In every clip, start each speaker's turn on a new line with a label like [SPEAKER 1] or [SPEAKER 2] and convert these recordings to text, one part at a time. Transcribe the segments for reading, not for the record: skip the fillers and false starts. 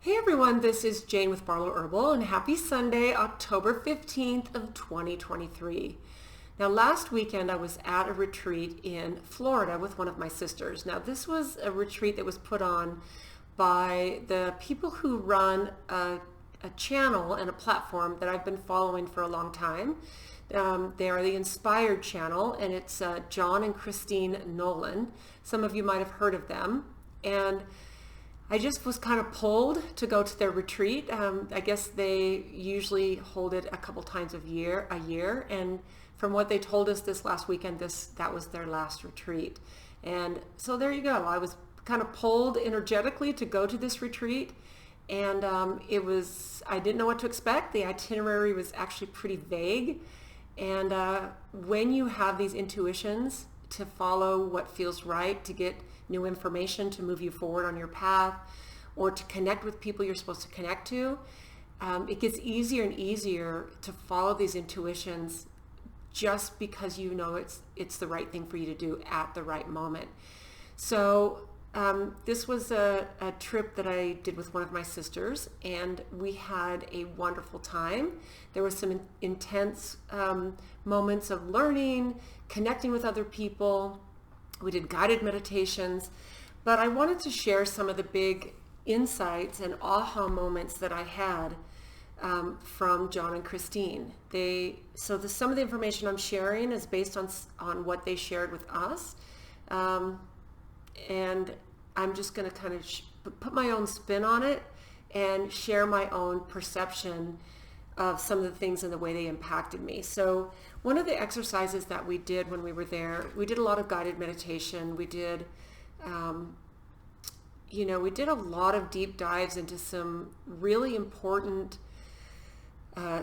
[SPEAKER 1] Hey everyone, this is Jane with Barlow Herbal, and happy Sunday, October 15th of 2023. Now last weekend I was at a retreat in Florida with one of my sisters. Now this was a retreat that was put on by the people who run a channel and a platform that I've been following for a long time. They are the Inspired channel, and it's John and Christine Nolan. Some of you might have heard of them. And I just was kind of pulled to go to their retreat. I guess they usually hold it a couple times a year, and from what they told us this last weekend, that was their last retreat. And so there you go. I was kind of pulled energetically to go to this retreat, and I didn't know what to expect. The itinerary was actually pretty vague, and when you have these intuitions to follow what feels right, to get new information to move you forward on your path, or to connect with people you're supposed to connect to, it gets easier and easier to follow these intuitions just because you know it's the right thing for you to do at the right moment. So this was a trip that I did with one of my sisters, and we had a wonderful time. There was some intense moments of learning, connecting with other people. We did guided meditations, but I wanted to share some of the big insights and aha moments that I had from John and Christine. Some of the information I'm sharing is based on what they shared with us, and I'm just going to kind of put my own spin on it and share my own perception of some of the things and the way they impacted me. So one of the exercises that we did when we were there, we did a lot of guided meditation. We did, we did a lot of deep dives into some really important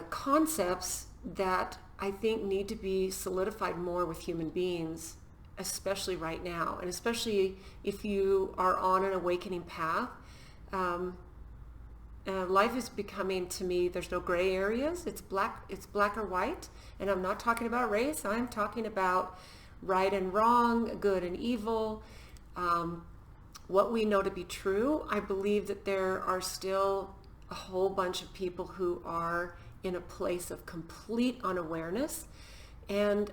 [SPEAKER 1] concepts that I think need to be solidified more with human beings, especially right now, and especially if you are on an awakening path. Life is becoming, to me, there's no gray areas. It's black or white. And I'm not talking about race. I'm talking about right and wrong, good and evil, what we know to be true. I believe that there are still a whole bunch of people who are in a place of complete unawareness. And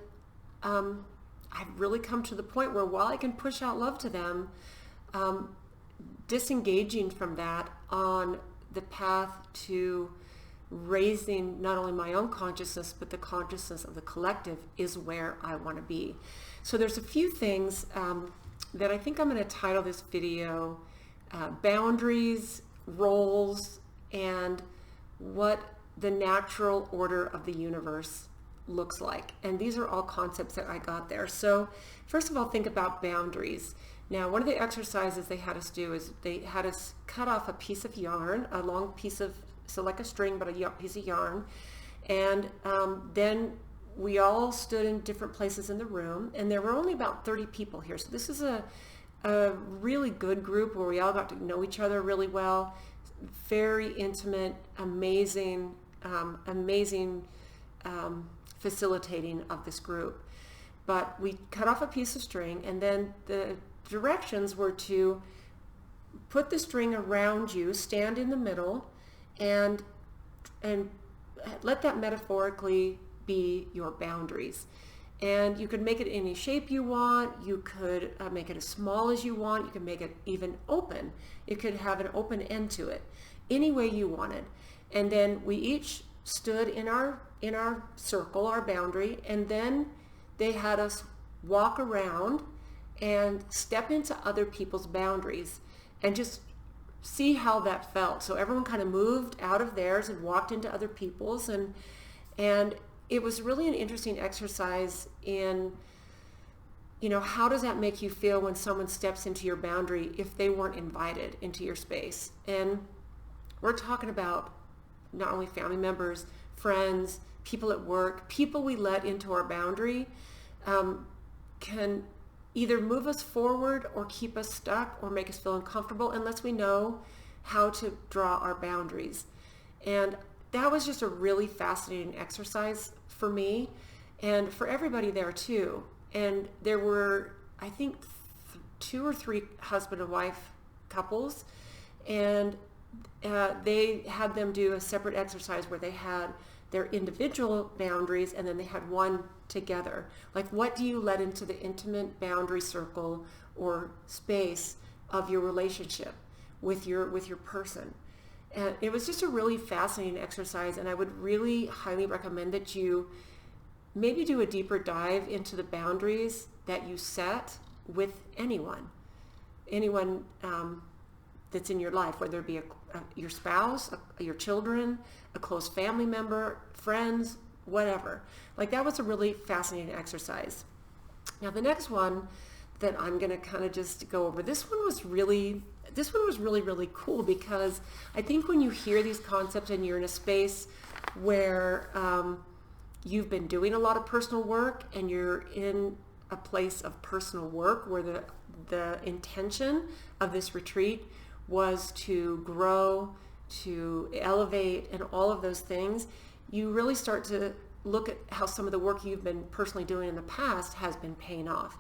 [SPEAKER 1] I've really come to the point where, while I can push out love to them, disengaging from that on the path to raising not only my own consciousness, but the consciousness of the collective is where I want to be. So there's a few things that I think I'm going to title this video, Boundaries, Roles, and what the natural order of the universe looks like. And these are all concepts that I got there. So first of all, think about boundaries. Now, one of the exercises they had us do is they had us cut off a piece of yarn, a long piece of, so like a string, but a piece of yarn. And then we all stood in different places in the room, and there were only about 30 people here. So this is a really good group where we all got to know each other really well. Very intimate, amazing facilitating of this group. But we cut off a piece of string, and then the directions were to put the string around you, stand in the middle, and let that metaphorically be your boundaries. And you could make it any shape you want. You could make it as small as you want. You could make it even open. You could have an open end to it, any way you wanted. And then we each stood in our circle, our boundary, and then they had us walk around and step into other people's boundaries and just see how that felt. So everyone kind of moved out of theirs and walked into other people's, and it was really an interesting exercise in, how does that make you feel when someone steps into your boundary if they weren't invited into your space? And we're talking about not only family members, friends, people at work, people we let into our boundary can either move us forward or keep us stuck or make us feel uncomfortable unless we know how to draw our boundaries. And that was just a really fascinating exercise for me and for everybody there too. And there were, I think, 2 or 3 husband and wife couples, and they had them do a separate exercise where they had their individual boundaries and then they had one together. Like, what do you let into the intimate boundary circle or space of your relationship with your person? And it was just a really fascinating exercise, and I would really highly recommend that you maybe do a deeper dive into the boundaries that you set with anyone that's in your life, whether it be your spouse, your children, a close family member, friends, whatever. Like, that was a really fascinating exercise. Now, the next one that I'm going to kind of just go over, this one was really, really cool, because I think when you hear these concepts and you're in a space where you've been doing a lot of personal work and you're in a place of personal work where the intention of this retreat was to grow, to elevate, and all of those things, you really start to look at how some of the work you've been personally doing in the past has been paying off.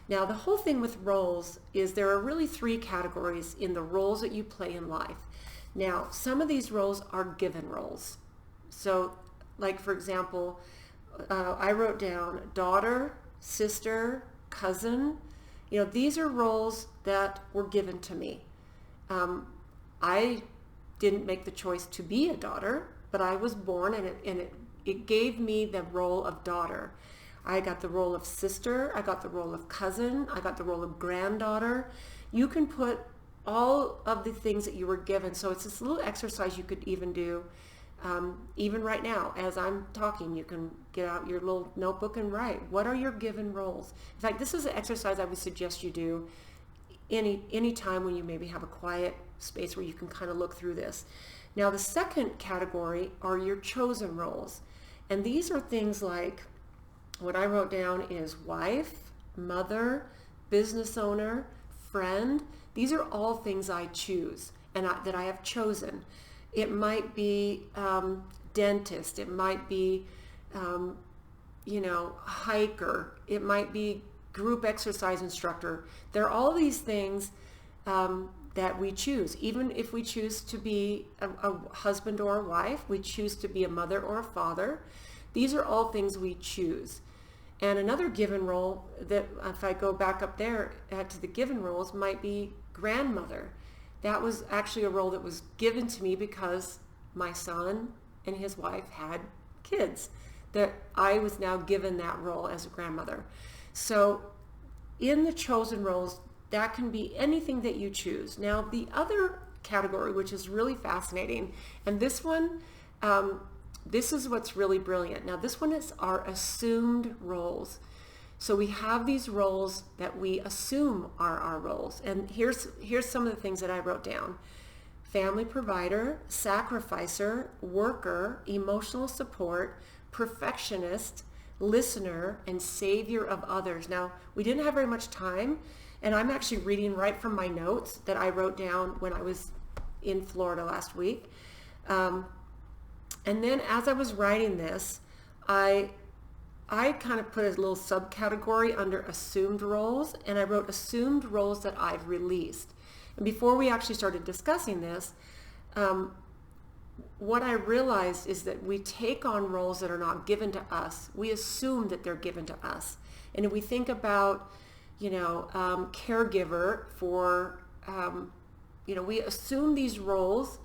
[SPEAKER 1] Now, the whole thing with roles is there are really three categories in the roles that you play in life. Now, some of these roles are given roles. So, like, for example, I wrote down daughter, sister, cousin. These are roles that were given to me. I didn't make the choice to be a daughter, but I was born, and it gave me the role of daughter. I got the role of sister, I got the role of cousin, I got the role of granddaughter. You can put all of the things that you were given. So it's this little exercise you could even do, even right now as I'm talking. You can get out your little notebook and write, what are your given roles? In fact, this is an exercise I would suggest you do any time when you maybe have a quiet space where you can kind of look through this. Now, the second category are your chosen roles. And these are things like, what I wrote down is wife, mother, business owner, friend. These are all things I choose and that I have chosen. It might be dentist. It might be, hiker. It might be group exercise instructor. There are all these things that we choose. Even if we choose to be a husband or a wife, we choose to be a mother or a father. These are all things we choose. And another given role that, if I go back up there to the given roles, might be grandmother. That was actually a role that was given to me because my son and his wife had kids, that I was now given that role as a grandmother. So in the chosen roles, that can be anything that you choose. Now, the other category, which is really fascinating, and this one, this is what's really brilliant. Now, this one is our assumed roles. So we have these roles that we assume are our roles. And here's some of the things that I wrote down. Family provider, sacrificer, worker, emotional support, perfectionist, listener, and savior of others. Now, we didn't have very much time, and I'm actually reading right from my notes that I wrote down when I was in Florida last week. And then as I was writing this, I kind of put a little subcategory under assumed roles, and I wrote assumed roles that I've released. And before we actually started discussing this, what I realized is that we take on roles that are not given to us. We assume that they're given to us. And if we think about, caregiver for, we assume these roles,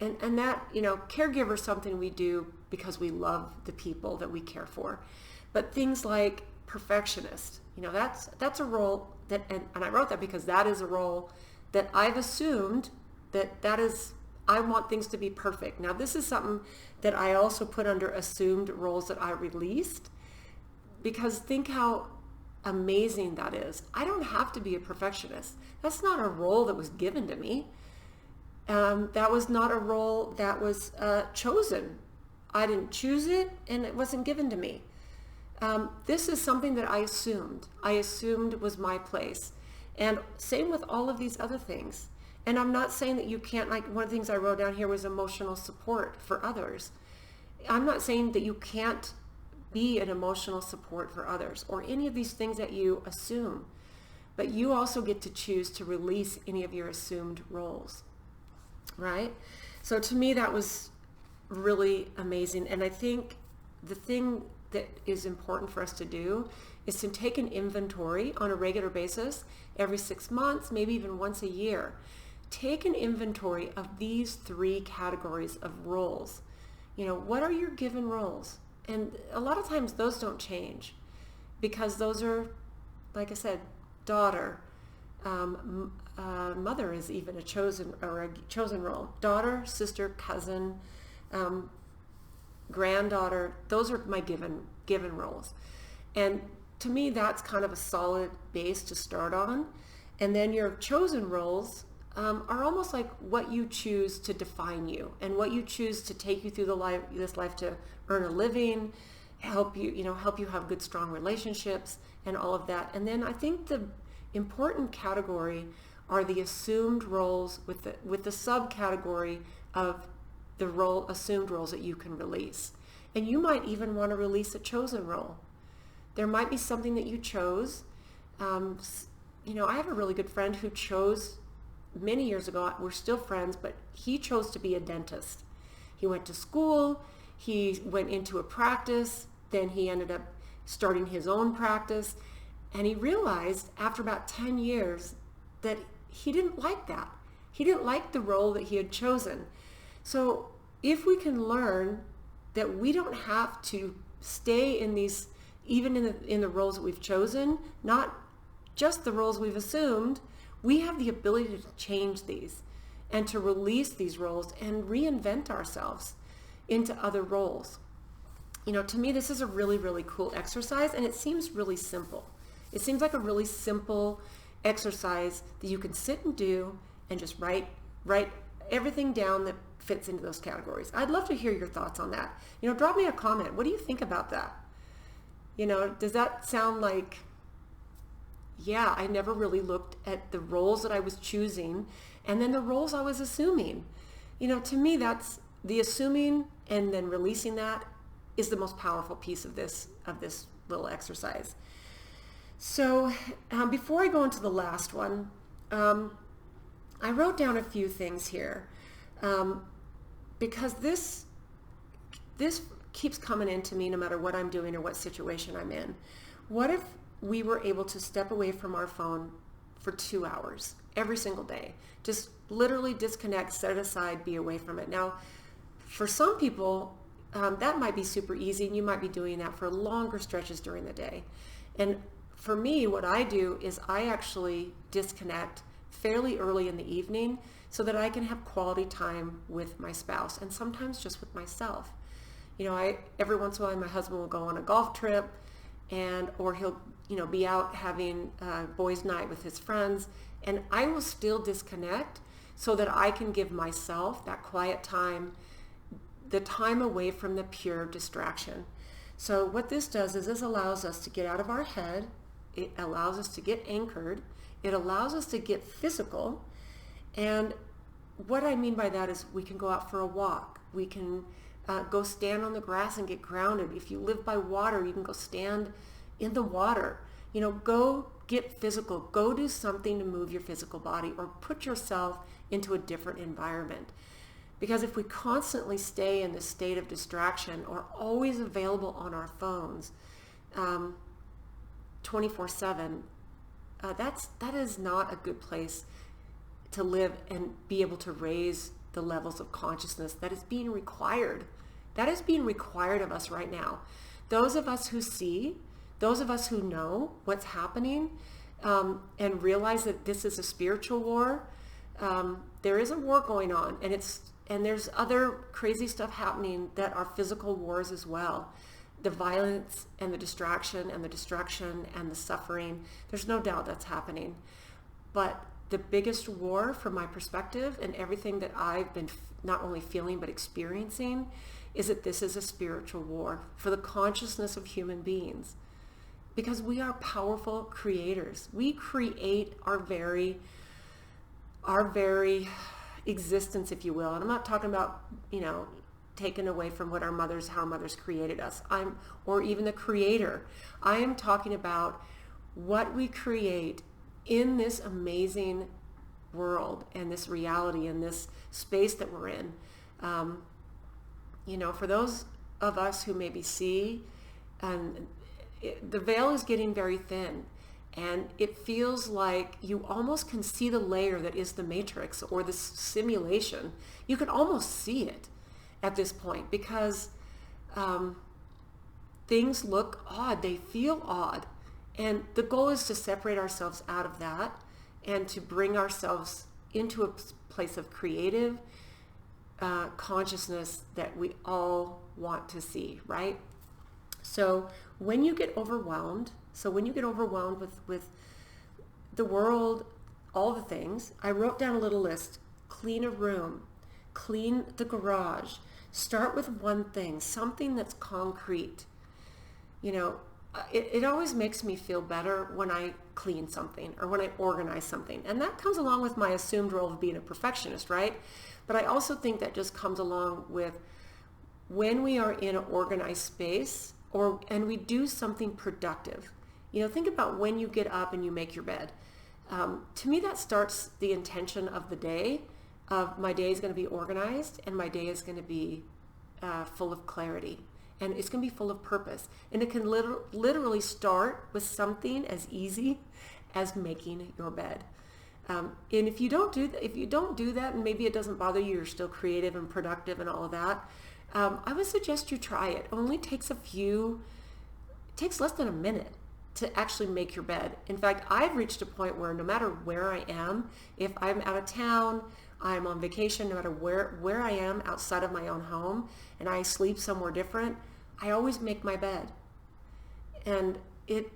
[SPEAKER 1] and that, caregiver is something we do because we love the people that we care for. But things like perfectionist, that's a role that, and I wrote that because that is a role that I've assumed that is, I want things to be perfect. Now, this is something that I also put under assumed roles that I released, because think how amazing that is. I don't have to be a perfectionist. That's not a role that was given to me. That was not a role that was chosen. I didn't choose it, and it wasn't given to me. This is something that I assumed was my place. And same with all of these other things. And I'm not saying that you can't, like one of the things I wrote down here was emotional support for others. I'm not saying that you can't be an emotional support for others or any of these things that you assume, but you also get to choose to release any of your assumed roles. right? So to me, that was really amazing. And I think the thing that is important for us to do is to take an inventory on a regular basis, every 6 months, maybe even once a year. Take an inventory of these 3 categories of roles. What are your given roles? And a lot of times those don't change, because those are, like I said, daughter, mother is even a chosen role. Daughter, sister, cousin, granddaughter. Those are my given roles. And to me, that's kind of a solid base to start on. And then your chosen roles are almost like what you choose to define you, and what you choose to take you through this life to earn a living, help you have good, strong relationships, and all of that. And then I think the important category are the assumed roles, with the subcategory of the assumed roles that you can release. And you might even want to release a chosen role. There might be something that you chose. I have a really good friend who chose many years ago. We're still friends, but he chose to be a dentist. He went to school, he went into a practice, then he ended up starting his own practice, and he realized after about 10 years that he didn't like that. He didn't like the role that he had chosen. So if we can learn that we don't have to stay in these, even in the roles that we've chosen, not just the roles we've assumed, we have the ability to change these and to release these roles and reinvent ourselves into other roles. To me, this is a really, really cool exercise, and it seems really simple. It seems like a really simple exercise that you can sit and do and just write everything down that fits into those categories. I'd love to hear your thoughts on that. Drop me a comment. What do you think about that? Does that sound like, yeah, I never really looked at the roles that I was choosing and then the roles I was assuming. To me, that's the assuming and then releasing that is the most powerful piece of this little exercise. So before I go into the last one, I wrote down a few things here because this keeps coming into me no matter what I'm doing or what situation I'm in. What if we were able to step away from our phone for 2 hours every single day? Just literally disconnect, set it aside, be away from it. Now, for some people, that might be super easy, and you might be doing that for longer stretches during the day. And for me, what I do is I actually disconnect fairly early in the evening so that I can have quality time with my spouse, and sometimes just with myself. Every once in a while, my husband will go on a golf trip, or he'll be out having boys' night with his friends, and I will still disconnect so that I can give myself that quiet time, the time away from the pure distraction. So what this does is this allows us to get out of our head. It allows us to get anchored. It allows us to get physical. And what I mean by that is we can go out for a walk. We can go stand on the grass and get grounded. If you live by water, you can go stand in the water. Go get physical. Go do something to move your physical body, or put yourself into a different environment. Because if we constantly stay in this state of distraction, or always available on our phones 24/7, that is not a good place to live and be able to raise the levels of consciousness that is being required. That is being required of us right now. Those of us who see, those of us who know what's happening, and realize that this is a spiritual war. There is a war going on, and there's other crazy stuff happening that are physical wars as well. The violence and the distraction and the destruction and the suffering, there's no doubt that's happening. But the biggest war from my perspective, and everything that I've been not only feeling but experiencing, is that this is a spiritual war for the consciousness of human beings. Because we are powerful creators. We create our very existence, if you will. And I'm not talking about, taken away from how our mothers created us, or even the creator. I am talking about what we create in this amazing world and this reality and this space that we're in. For those of us who maybe see, the veil is getting very thin, and it feels like you almost can see the layer that is the matrix or the simulation. You can almost see it at this point because things look odd, they feel odd. And the goal is to separate ourselves out of that and to bring ourselves into a place of creative consciousness that we all want to see, right? So when you get overwhelmed, with the world, all the things, I wrote down a little list: clean a room, clean the garage, start with one thing, something that's concrete. It always makes me feel better when I clean something or when I organize something. And that comes along with my assumed role of being a perfectionist, right? But I also think that just comes along with when we are in an organized space and we do something productive. Think about when you get up and you make your bed. To me, that starts the intention of the day, of my day is going to be organized and my day is going to be full of clarity. And it's going to be full of purpose. And it can literally start with something as easy as making your bed. And if you don't do that, and maybe it doesn't bother you, you're still creative and productive and all of that, I would suggest you try it. It only takes less than a minute to actually make your bed. In fact, I've reached a point where no matter where I am, if I'm out of town, I'm on vacation, no matter where I am outside of my own home, and I sleep somewhere different, I always make my bed. And it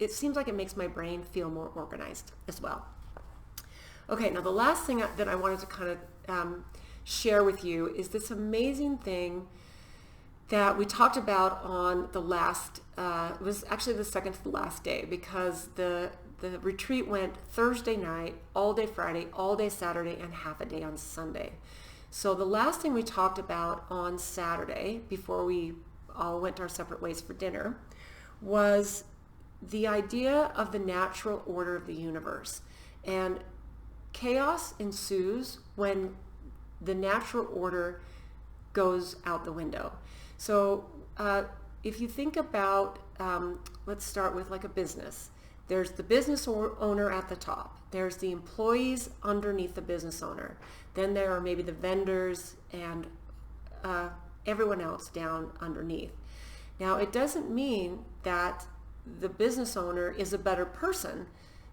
[SPEAKER 1] seems like it makes my brain feel more organized as well. Okay, now the last thing that I wanted to kind of share with you is this amazing thing that we talked about on the last, it was actually the second to the last day, because the retreat went Thursday night, all day Friday, all day Saturday, and half a day on Sunday. So the last thing we talked about on Saturday, before we all went our separate ways for dinner, was the idea of the natural order of the universe. And chaos ensues when the natural order goes out the window. So if you think about, let's start with like a business. There's the business owner at the top. There's the employees underneath the business owner. Then there are maybe the vendors and everyone else down underneath. Now, it doesn't mean that the business owner is a better person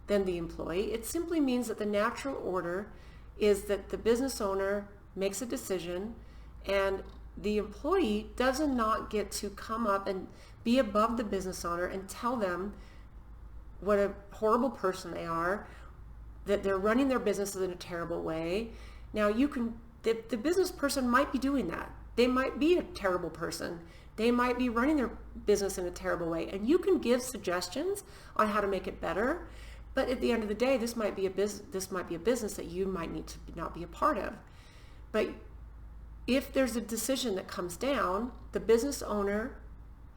[SPEAKER 1] than the employee. It simply means that the natural order is that the business owner makes a decision and the employee does not get to come up and be above the business owner and tell them what a horrible person they are, that they're running their business in a terrible way. Now, the business person might be doing that. They might be a terrible person. They might be running their business in a terrible way. And you can give suggestions on how to make it better. But at the end of the day, this might be a business that you might need to not be a part of. But if there's a decision that comes down, the business owner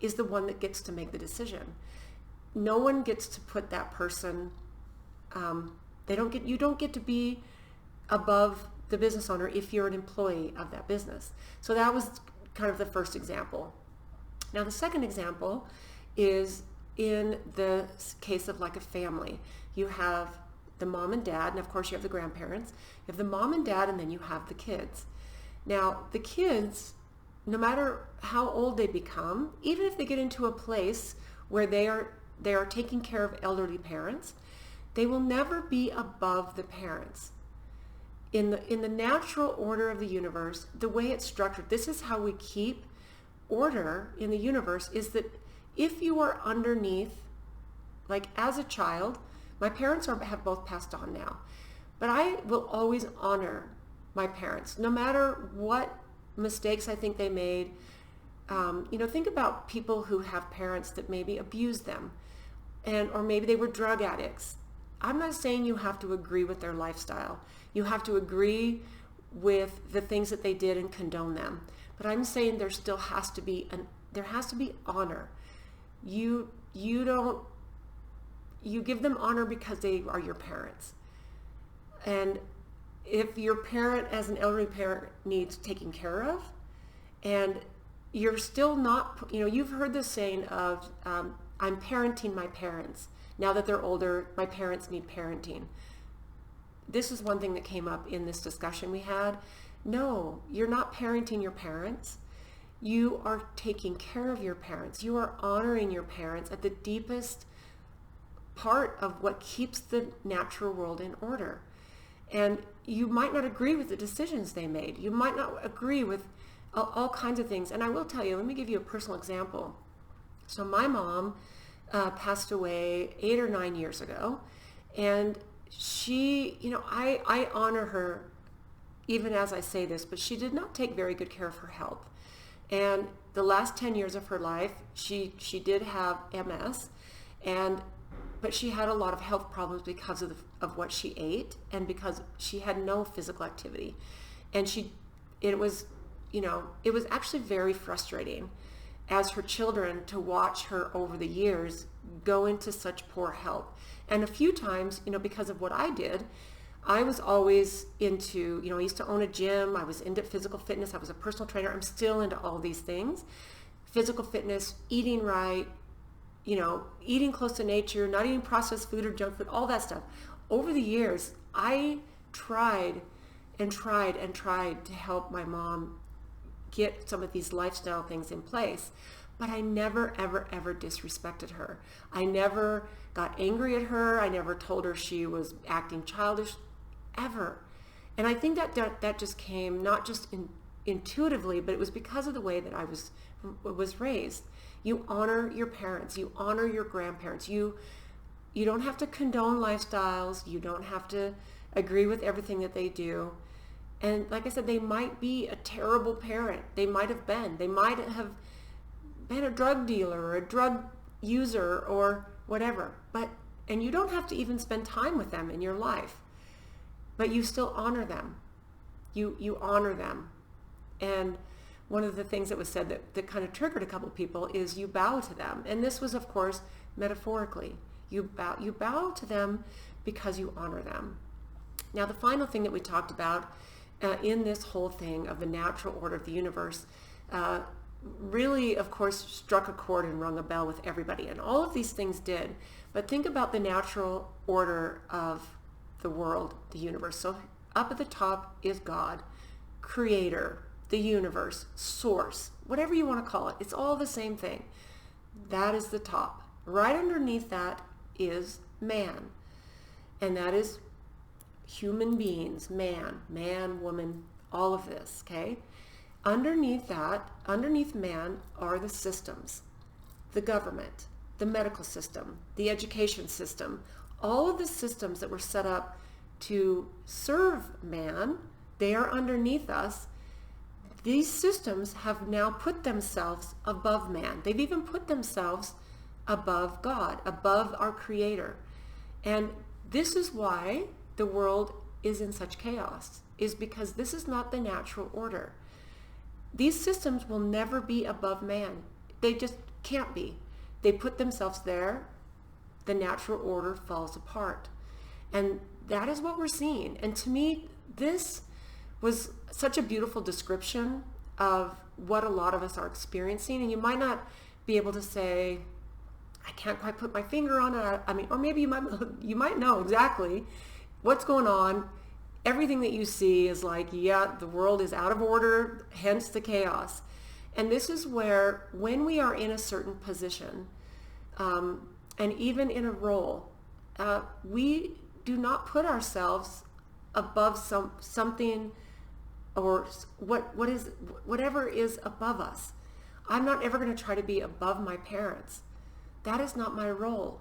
[SPEAKER 1] is the one that gets to make the decision. No one gets to put that person, you don't get to be above the business owner if you're an employee of that business. So that was kind of the first example. Now the second example is in the case of like a family. You have the mom and dad, and of course you have the grandparents. You have the mom and dad, and then you have the kids. Now the kids, no matter how old they become, even if they get into a place where they are taking care of elderly parents, they will never be above the parents. In the natural order of the universe, the way it's structured, this is how we keep order in the universe, is that if you are underneath, like as a child, my parents have both passed on now, but I will always honor my parents, no matter what mistakes I think they made. Think about people who have parents that maybe abused them, or maybe they were drug addicts. I'm not saying you have to agree with their lifestyle. You have to agree with the things that they did and condone them. But I'm saying there still has to be honor. You you give them honor because they are your parents. And if your parent, as an elderly parent, needs taken care of, and you're still not, you've heard the saying of, I'm parenting my parents. Now that they're older, my parents need parenting. This is one thing that came up in this discussion we had. No, you're not parenting your parents. You are taking care of your parents. You are honoring your parents at the deepest part of what keeps the natural world in order. And you might not agree with the decisions they made. You might not agree with all kinds of things. And I will tell you, let me give you a personal example. So my mom passed away 8 or 9 years ago. And she, I honor her even as I say this, but she did not take very good care of her health. And the last 10 years of her life, she did have MS, but she had a lot of health problems because of what she ate and because she had no physical activity. And it was actually very frustrating as her children to watch her over the years go into such poor health. And a few times, because of what I did, I was always into, I used to own a gym. I was into physical fitness. I was a personal trainer. I'm still into all these things. Physical fitness, eating right, eating close to nature, not eating processed food or junk food, all that stuff. Over the years, I tried to help my mom get some of these lifestyle things in place. But I never, ever, ever disrespected her. I never got angry at her. I never told her she was acting childish, ever. And I think that just came not just intuitively, but it was because of the way that I was raised. You honor your parents. You honor your grandparents. You don't have to condone lifestyles. You don't have to agree with everything that they do. And like I said, they might be a terrible parent. They might have been. They might have been a drug dealer or a drug user or whatever. And you don't have to even spend time with them in your life. But you still honor them. You honor them. And one of the things that was said that kind of triggered a couple of people is you bow to them. And this was, of course, metaphorically. You bow to them because you honor them. Now, the final thing that we talked about in this whole thing of the natural order of the universe really, of course, struck a chord and rung a bell with everybody. And all of these things did. But think about the natural order of the world, the universe. So up at the top is God, creator, the universe, source, whatever you want to call it. It's all the same thing. That is the top. Right underneath that is man. And that is human beings, man, woman, all of this, okay? Underneath that, underneath man are the systems, the government, the medical system, the education system, all of the systems that were set up to serve man, they are underneath us. These systems have now put themselves above man. They've even put themselves above God, above our Creator. And this is why the world is in such chaos, is because this is not the natural order. These systems will never be above man. They just can't be. They put themselves there. The natural order falls apart. And that is what we're seeing. And to me, this was such a beautiful description of what a lot of us are experiencing. And you might not be able to say, I can't quite put my finger on it. I mean, or maybe you might know exactly what's going on. Everything that you see is like, yeah, the world is out of order, hence the chaos. And this is where, when we are in a certain position, and even in a role, we do not put ourselves above something or whatever is above us. I'm not ever going to try to be above my parents. That is not my role.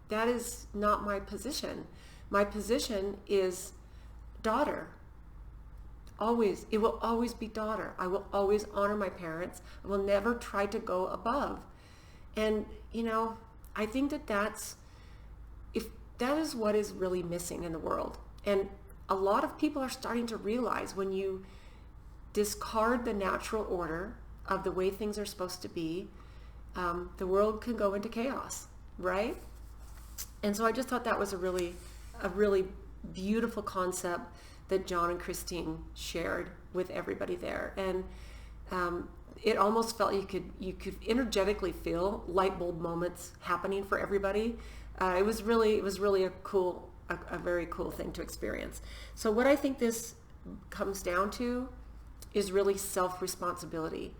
[SPEAKER 1] That is not my position. My position is daughter. Always. It will always be daughter. I will always honor my parents. I will never try to go above. And, I think that is what is really missing in the world. And a lot of people are starting to realize when you discard the natural order of the way things are supposed to be, the world can go into chaos, right? And so I just thought that was a really beautiful concept that John and Christine shared with everybody there. And it almost felt you could energetically feel light bulb moments happening for everybody. It was really a very cool thing to experience. So what I think this comes down to is really self-responsibility.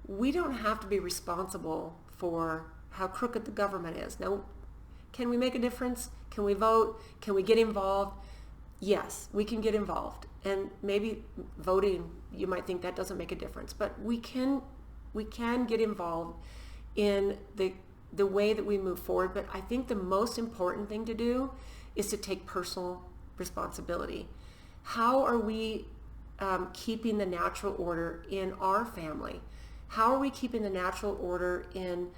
[SPEAKER 1] We don't have to be responsible for how crooked the government is. Now, can we make a difference? Can we vote? Can we get involved? Yes, we can get involved. And maybe voting, you might think that doesn't make a difference, but we can get involved in the way that we move forward. But I think the most important thing to do is to take personal responsibility. How are we keeping the natural order in our family? How are we keeping the natural order in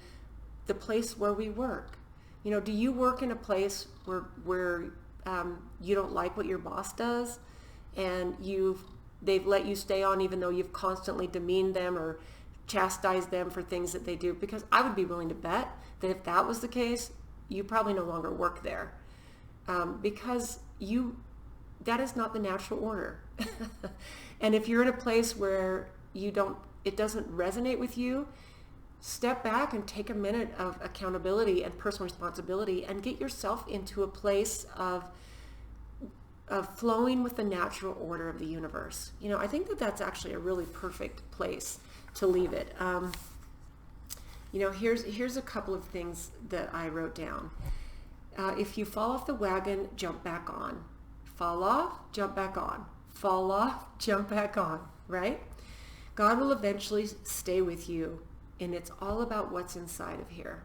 [SPEAKER 1] the place where we work? Do you work in a place where you don't like what your boss does, and they've let you stay on even though you've constantly demeaned them or chastised them for things that they do? Because I would be willing to bet that if that was the case, you probably no longer work there, because that is not the natural order. And if you're in a place where it doesn't resonate with you, step back and take a minute of accountability and personal responsibility and get yourself into a place of flowing with the natural order of the universe. I think that that's actually a really perfect place to leave it. Here's a couple of things that I wrote down. If you fall off the wagon, jump back on. Fall off, jump back on. Fall off, jump back on, right? God will eventually stay with you, and it's all about what's inside of here,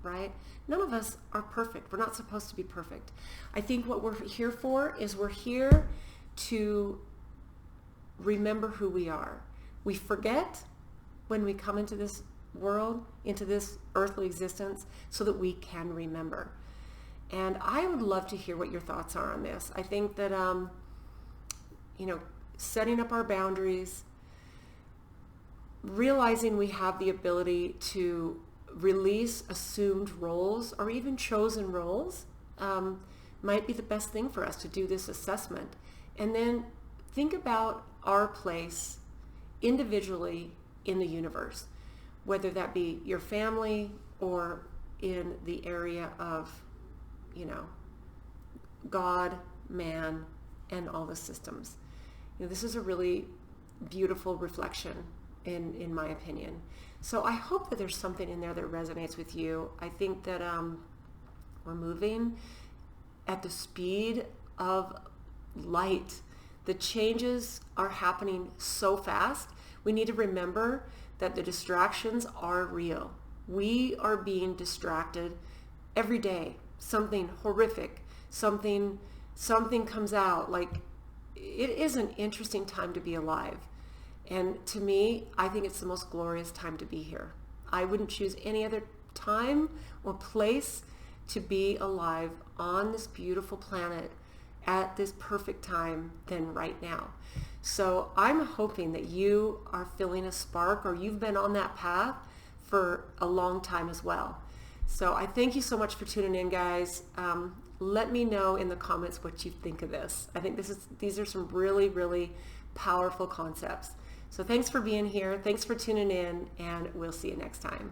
[SPEAKER 1] right? None of us are perfect. We're not supposed to be perfect. I think what we're here for is we're here to remember who we are. We forget when we come into this world, into this earthly existence, so that we can remember. And I would love to hear what your thoughts are on this. I think that, setting up our boundaries, realizing we have the ability to release assumed roles or even chosen roles might be the best thing for us to do this assessment. And then think about our place individually in the universe, whether that be your family or in the area of, God, man, and all the systems. This is a really beautiful reflection in my opinion. So I hope that there's something in there that resonates with you. I think that we're moving at the speed of light. The changes are happening so fast. We need to remember that the distractions are real. We are being distracted every day. Something horrific, something comes out. Like, it is an interesting time to be alive. And to me, I think it's the most glorious time to be here. I wouldn't choose any other time or place to be alive on this beautiful planet at this perfect time than right now. So I'm hoping that you are feeling a spark, or you've been on that path for a long time as well. So I thank you so much for tuning in, guys. Let me know in the comments what you think of this. I think these are some really, really powerful concepts. So thanks for being here. Thanks for tuning in, and we'll see you next time.